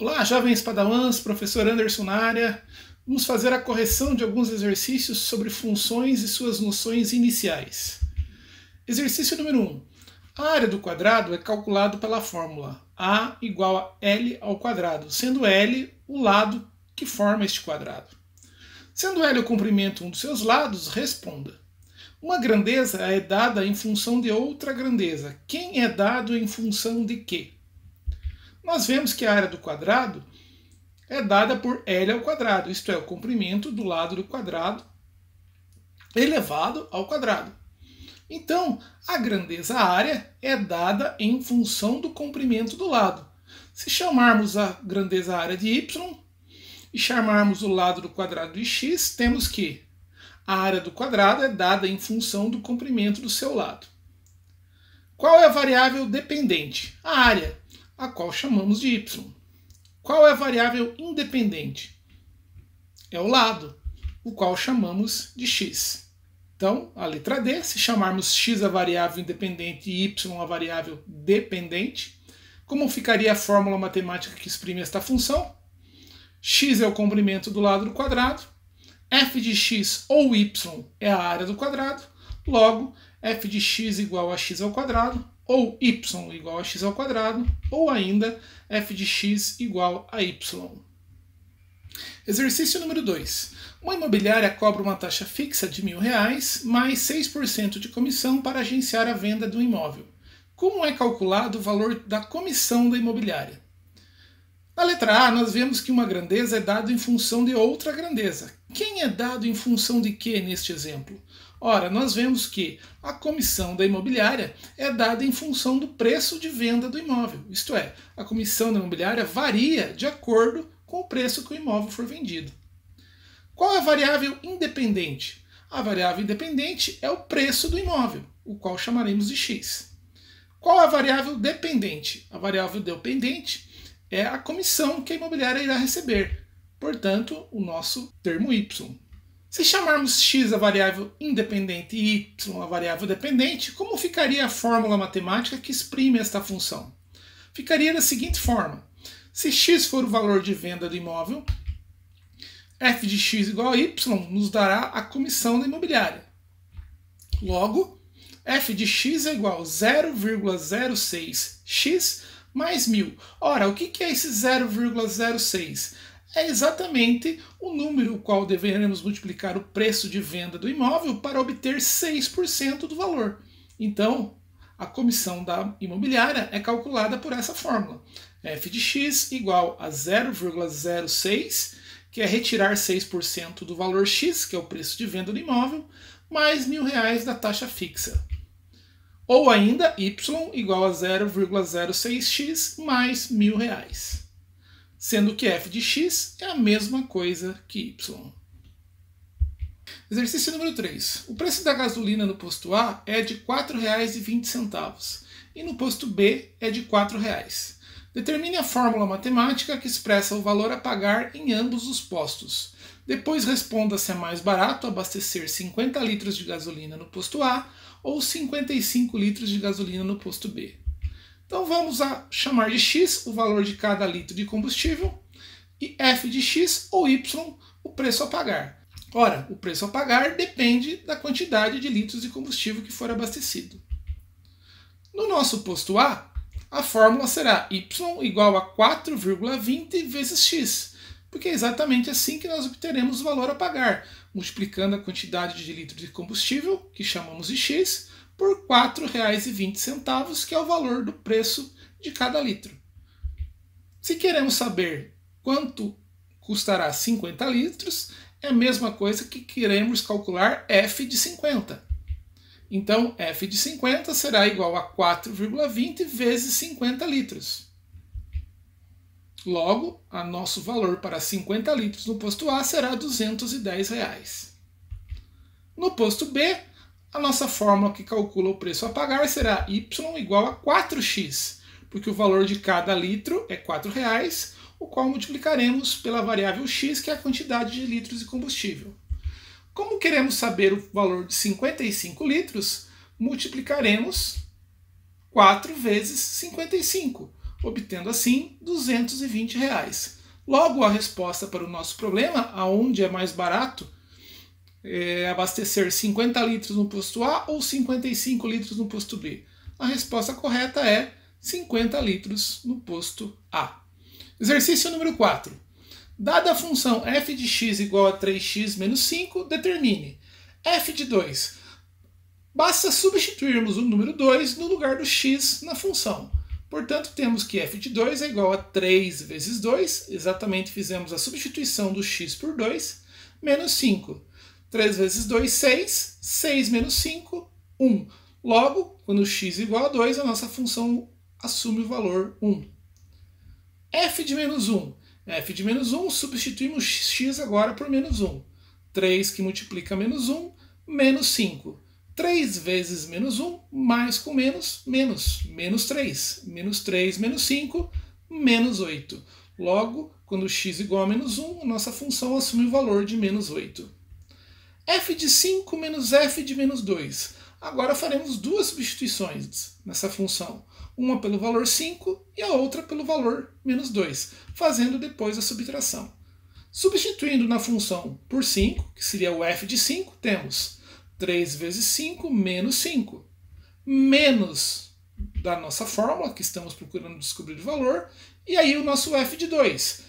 Olá, jovens padawans, professor Anderson na área. Vamos fazer a correção de alguns exercícios sobre funções e suas noções iniciais. Exercício número 1. A área do quadrado é calculado pela fórmula A igual a L ao quadrado, sendo L o lado que forma este quadrado. Sendo L o comprimento um dos seus lados, responda. Uma grandeza é dada em função de outra grandeza. Quem é dado em função de quê? Nós vemos que a área do quadrado é dada por L ao quadrado, isto é, o comprimento do lado do quadrado elevado ao quadrado. Então, a grandeza área é dada em função do comprimento do lado. Se chamarmos a grandeza área de y e chamarmos o lado do quadrado de x, temos que a área do quadrado é dada em função do comprimento do seu lado. Qual é a variável dependente? A área, a qual chamamos de y. Qual é a variável independente? É o lado, o qual chamamos de x. Então, a letra D, se chamarmos x a variável independente e y a variável dependente, como ficaria a fórmula matemática que exprime esta função? X é o comprimento do lado do quadrado, f de x ou y é a área do quadrado, logo, f de x igual a x ao quadrado, ou y igual a x ao quadrado, ou ainda f de x igual a y. Exercício número 2. Uma imobiliária cobra uma taxa fixa de R$1.000 mais 6% de comissão para agenciar a venda do imóvel. Como é calculado o valor da comissão da imobiliária? Na letra A, nós vemos que uma grandeza é dada em função de outra grandeza. Quem é dado em função de quê neste exemplo? Ora, nós vemos que a comissão da imobiliária é dada em função do preço de venda do imóvel. Isto é, a comissão da imobiliária varia de acordo com o preço que o imóvel for vendido. Qual é a variável independente? A variável independente é o preço do imóvel, o qual chamaremos de x. Qual é a variável dependente? A variável dependente é a comissão que a imobiliária irá receber, portanto, o nosso termo y. Se chamarmos x a variável independente e y a variável dependente, como ficaria a fórmula matemática que exprime esta função? Ficaria da seguinte forma. Se x for o valor de venda do imóvel, f de x igual a y nos dará a comissão da imobiliária. Logo, f de x é igual a 0,06x mais 1.000. Ora, o que é esse 0,06? É exatamente o número o qual deveremos multiplicar o preço de venda do imóvel para obter 6% do valor. Então, a comissão da imobiliária é calculada por essa fórmula. F de x igual a 0,06, que é retirar 6% do valor x, que é o preço de venda do imóvel, mais R$1.000 da taxa fixa. Ou ainda y igual a 0,06x mais R$1.000. Sendo que f de x é a mesma coisa que y. Exercício número 3. O preço da gasolina no posto A é de R$ 4,20 e no posto B é de R$ 4. Determine a fórmula matemática que expressa o valor a pagar em ambos os postos. Depois responda se é mais barato abastecer 50 litros de gasolina no posto A ou 55 litros de gasolina no posto B. Então vamos chamar de x o valor de cada litro de combustível e f de x ou y o preço a pagar. Ora, o preço a pagar depende da quantidade de litros de combustível que for abastecido. No nosso posto A, a fórmula será y igual a 4,20 vezes x, porque é exatamente assim que nós obteremos o valor a pagar, multiplicando a quantidade de litros de combustível, que chamamos de x, por R$ 4,20, que é o valor do preço de cada litro. Se queremos saber quanto custará 50 litros, é a mesma coisa que queremos calcular f de 50. Então, f de 50 será igual a 4,20 vezes 50 litros. Logo, o nosso valor para 50 litros no posto A será R$ 210. No posto B, a nossa fórmula que calcula o preço a pagar será y igual a 4x, porque o valor de cada litro é R$ 4, o qual multiplicaremos pela variável x, que é a quantidade de litros de combustível. Como queremos saber o valor de 55 litros, multiplicaremos 4 vezes 55, obtendo assim R$220. Logo, a resposta para o nosso problema, aonde é mais barato abastecer 50 litros no posto A ou 55 litros no posto B? A resposta correta é 50 litros no posto A. Exercício número 4. Dada a função f de x igual a 3x menos 5, determine f de 2. Basta substituirmos o número 2 no lugar do x na função. Portanto, temos que f de 2 é igual a 3 vezes 2, exatamente fizemos a substituição do x por 2, menos 5. 3 vezes 2, 6. 6 menos 5, 1. Logo, quando x é igual a 2, a nossa função assume o valor 1. f de menos 1. f de menos 1, substituímos x agora por menos 1. 3 que multiplica menos 1, menos 5. 3 vezes menos 1, mais com menos, menos. Menos 3. Menos 3 menos 5, menos 8. Logo, quando x é igual a menos 1, a nossa função assume o valor de menos 8. f de 5 menos f de menos 2. Agora faremos duas substituições nessa função. Uma pelo valor 5 e a outra pelo valor menos 2, fazendo depois a subtração. Substituindo na função por 5, que seria o f de 5, temos 3 vezes 5 menos 5. Menos da nossa fórmula, que estamos procurando descobrir o valor, e aí o nosso f de 2.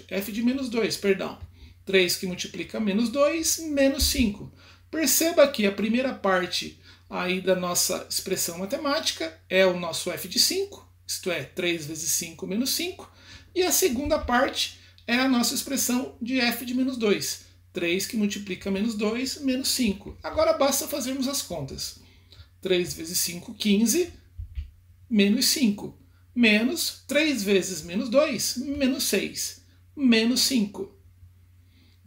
F de menos 2, perdão. 3 que multiplica menos 2, menos 5. Perceba que a primeira parte aí da nossa expressão matemática é o nosso f de 5, isto é, 3 vezes 5 menos 5, e a segunda parte é a nossa expressão de f de menos 2, 3 que multiplica menos 2, menos 5. Agora basta fazermos as contas. 3 vezes 5, 15, menos 5, menos 3 vezes menos 2, menos 6, menos 5.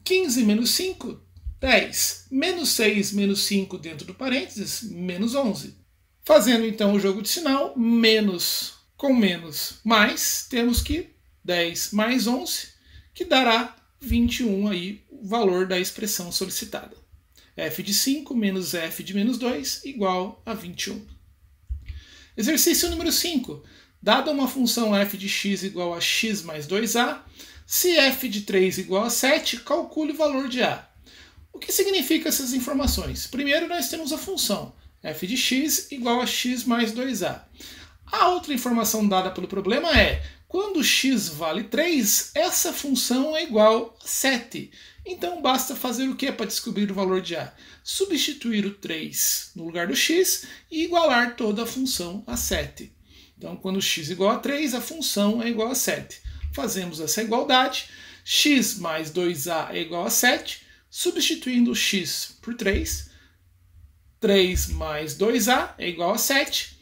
15 menos 5, 10. Menos 6 menos 5 dentro do parênteses, menos 11. Fazendo então o jogo de sinal, menos com menos mais, temos que 10 mais 11, que dará 21 aí, o valor da expressão solicitada. f de 5 menos f de menos 2 igual a 21. Exercício número 5. Dada uma função f de x igual a x mais 2a, se f de 3 igual a 7, calcule o valor de a. O que significa essas informações? Primeiro nós temos a função f de x igual a x mais 2a. A outra informação dada pelo problema é, quando x vale 3, essa função é igual a 7. Então basta fazer o que para descobrir o valor de a? Substituir o 3 no lugar do x e igualar toda a função a 7. Então quando x é igual a 3, a função é igual a 7. Fazemos essa igualdade, x mais 2a é igual a 7, substituindo o x por 3, 3 mais 2a é igual a 7,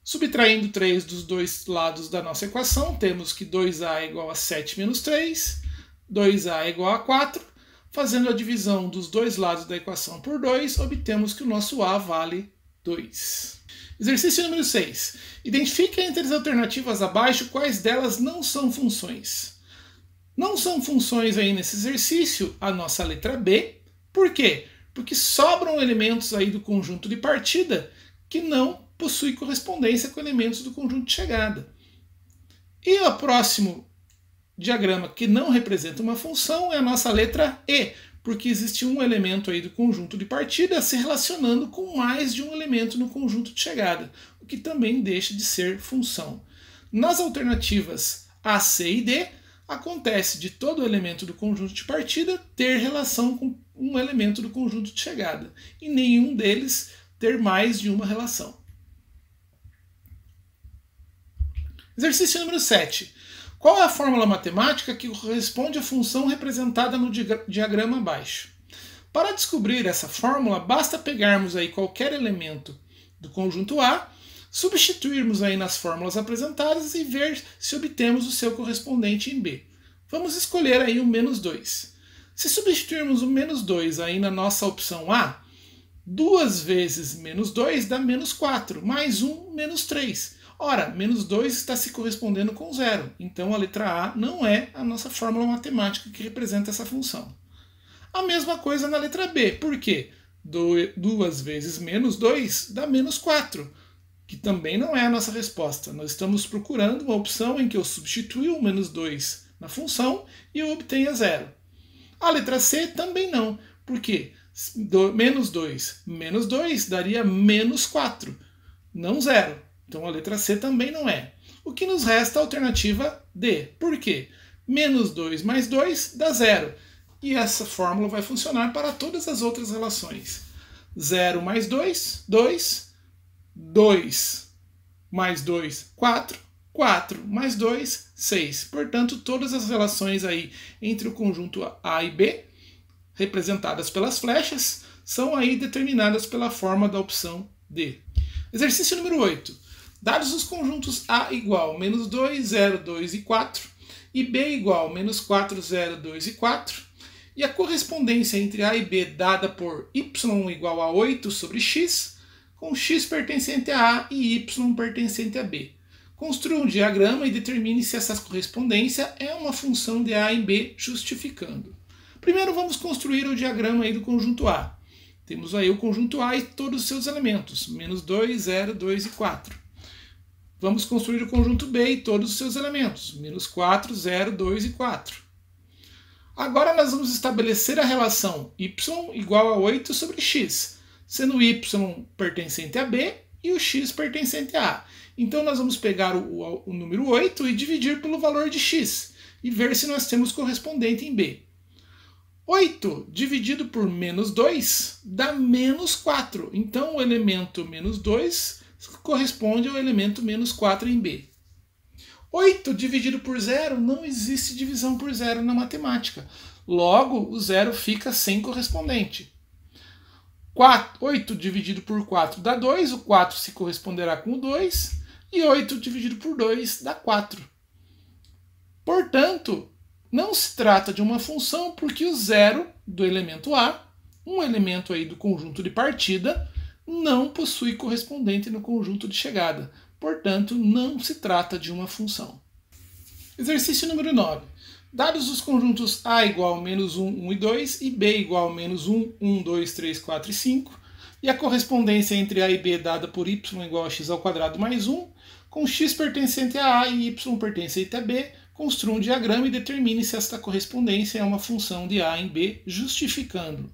subtraindo 3 dos dois lados da nossa equação, temos que 2a é igual a 7 menos 3, 2a é igual a 4, fazendo a divisão dos dois lados da equação por 2, obtemos que o nosso a vale 2. Exercício número 6. Identifique entre as alternativas abaixo quais delas não são funções. Não são funções aí nesse exercício a nossa letra B. Por quê? Porque sobram elementos aí do conjunto de partida que não possuem correspondência com elementos do conjunto de chegada. E o próximo diagrama que não representa uma função é a nossa letra E, porque existe um elemento aí do conjunto de partida se relacionando com mais de um elemento no conjunto de chegada, o que também deixa de ser função. Nas alternativas A, C e D, acontece de todo elemento do conjunto de partida ter relação com um elemento do conjunto de chegada, e nenhum deles ter mais de uma relação. Exercício número 7. Qual é a fórmula matemática que corresponde à função representada no diagrama abaixo? Para descobrir essa fórmula, basta pegarmos aí qualquer elemento do conjunto A, substituirmos aí nas fórmulas apresentadas e ver se obtemos o seu correspondente em B. Vamos escolher aí o menos 2. Se substituirmos o menos 2 aí na nossa opção A, 2 vezes menos 2 dá menos 4, mais 1, menos 3. Ora, menos 2 está se correspondendo com 0, então a letra A não é a nossa fórmula matemática que representa essa função. A mesma coisa na letra B, por quê? 2 vezes menos 2 dá menos 4. que também não é a nossa resposta. Nós estamos procurando uma opção em que eu substituo o menos 2 na função e eu obtenha 0. A letra C também não. Por quê? Menos 2 daria menos 4, não 0. Então a letra C também não é. O que nos resta é a alternativa D. Por quê? Menos 2 mais 2 dá 0. E essa fórmula vai funcionar para todas as outras relações. 0 mais 2, 2. 2 mais 2, 4. 4 mais 2, 6. Portanto, todas as relações aí entre o conjunto A e B, representadas pelas flechas, são aí determinadas pela forma da opção D. Exercício número 8. Dados os conjuntos A igual menos 2, 0, 2 e 4, e B igual menos 4, 0, 2 e 4, e a correspondência entre A e B dada por y igual a 8 sobre x, com x pertencente a A e y pertencente a B. Construa um diagrama e determine se essa correspondência é uma função de A em B, justificando. Primeiro vamos construir o diagrama aí do conjunto A. Temos aí o conjunto A e todos os seus elementos, menos 2, 0, 2 e 4. Vamos construir o conjunto B e todos os seus elementos, menos 4, 0, 2 e 4. Agora nós vamos estabelecer a relação y igual a 8 sobre x, sendo o y pertencente a B e o x pertencente a A. Então nós vamos pegar o número 8 e dividir pelo valor de x, e ver se nós temos correspondente em B. 8 dividido por menos 2 dá menos 4. Então o elemento menos 2 corresponde ao elemento menos 4 em B. 8 dividido por 0, não existe divisão por 0 na matemática. Logo, o 0 fica sem correspondente. 8 dividido por 4 dá 2, o 4 se corresponderá com o 2, e 8 dividido por 2 dá 4. Portanto, não se trata de uma função porque o 0 do elemento A, um elemento aí do conjunto de partida, não possui correspondente no conjunto de chegada. Portanto, não se trata de uma função. Exercício número 9. Dados os conjuntos A igual a menos 1, 1 e 2 e B igual a menos 1, 1, 2, 3, 4 e 5, e a correspondência entre A e B dada por y igual a x ao quadrado mais 1, com x pertencente a A e y pertencente a B, construa um diagrama e determine se esta correspondência é uma função de A em B, justificando.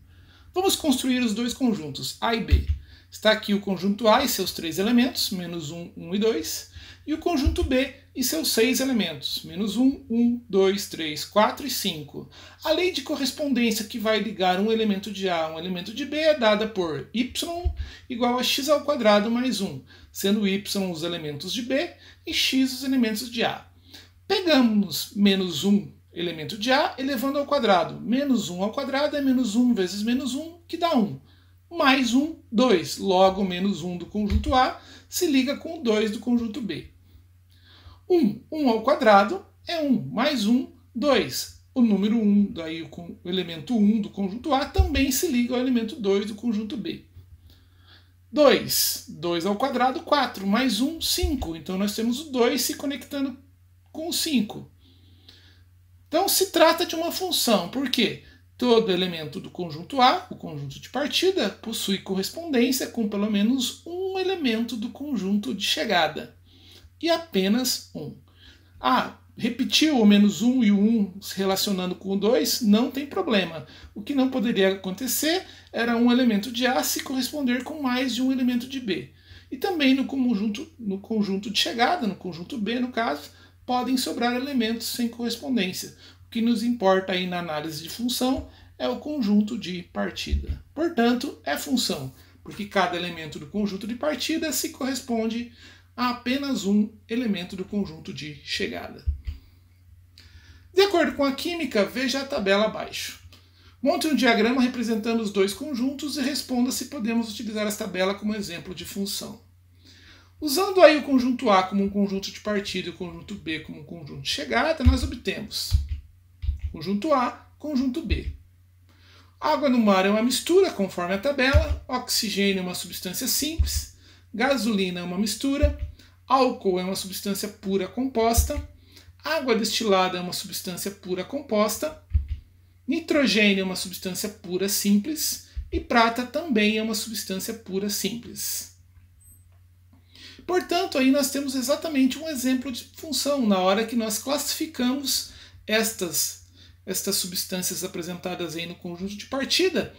Vamos construir os dois conjuntos, A e B. Está aqui o conjunto A e seus 3 elementos, menos 1, 1 e 2, e o conjunto B e seus 6 elementos, menos 1, 1, 2, 3, 4 e 5. A lei de correspondência que vai ligar um elemento de A a um elemento de B é dada por y igual a x ao quadrado mais 1, sendo y os elementos de B e x os elementos de A. Pegamos menos 1 elemento de A elevando ao quadrado. Menos 1 ao quadrado é menos 1 vezes menos 1, que dá 1. Mais 1, 2. Logo, menos 1 do conjunto A se liga com o 2 do conjunto B. 1 ao quadrado é 1. Mais 1, 2. O número 1, daí o elemento 1 do conjunto A, também se liga ao elemento 2 do conjunto B. 2. 2 ao quadrado, 4. Mais 1, 5. Então nós temos o 2 se conectando com o 5. Então se trata de uma função, por quê? Todo elemento do conjunto A, o conjunto de partida, possui correspondência com pelo menos um elemento do conjunto de chegada. E apenas um. Repetiu o menos 1 e o 1 se relacionando com o 2, não tem problema. O que não poderia acontecer era um elemento de A se corresponder com mais de um elemento de B. E também no conjunto de chegada, no conjunto B, no caso, podem sobrar elementos sem correspondência. O que nos importa aí na análise de função é o conjunto de partida. Portanto, é função, porque cada elemento do conjunto de partida se corresponde a apenas um elemento do conjunto de chegada. De acordo com a química, veja a tabela abaixo. Monte um diagrama representando os dois conjuntos e responda se podemos utilizar essa tabela como exemplo de função. Usando aí o conjunto A como um conjunto de partida e o conjunto B como um conjunto de chegada, nós obtemos conjunto A, conjunto B. Água no mar é uma mistura, conforme a tabela. Oxigênio é uma substância simples. Gasolina é uma mistura. Álcool é uma substância pura composta. Água destilada é uma substância pura composta. Nitrogênio é uma substância pura simples. E prata também é uma substância pura simples. Portanto, aí nós temos exatamente um exemplo de função na hora que nós classificamos estas substâncias apresentadas aí no conjunto de partida.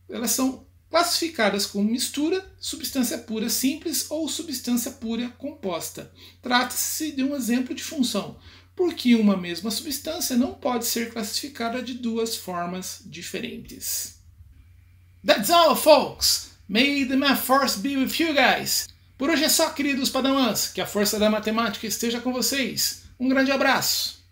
Elas são classificadas como mistura, substância pura simples ou substância pura composta. Trata-se de um exemplo de função, porque uma mesma substância não pode ser classificada de duas formas diferentes. That's all, folks! May the math force be with you guys! Por hoje é só, queridos padawans, que a força da matemática esteja com vocês. Um grande abraço!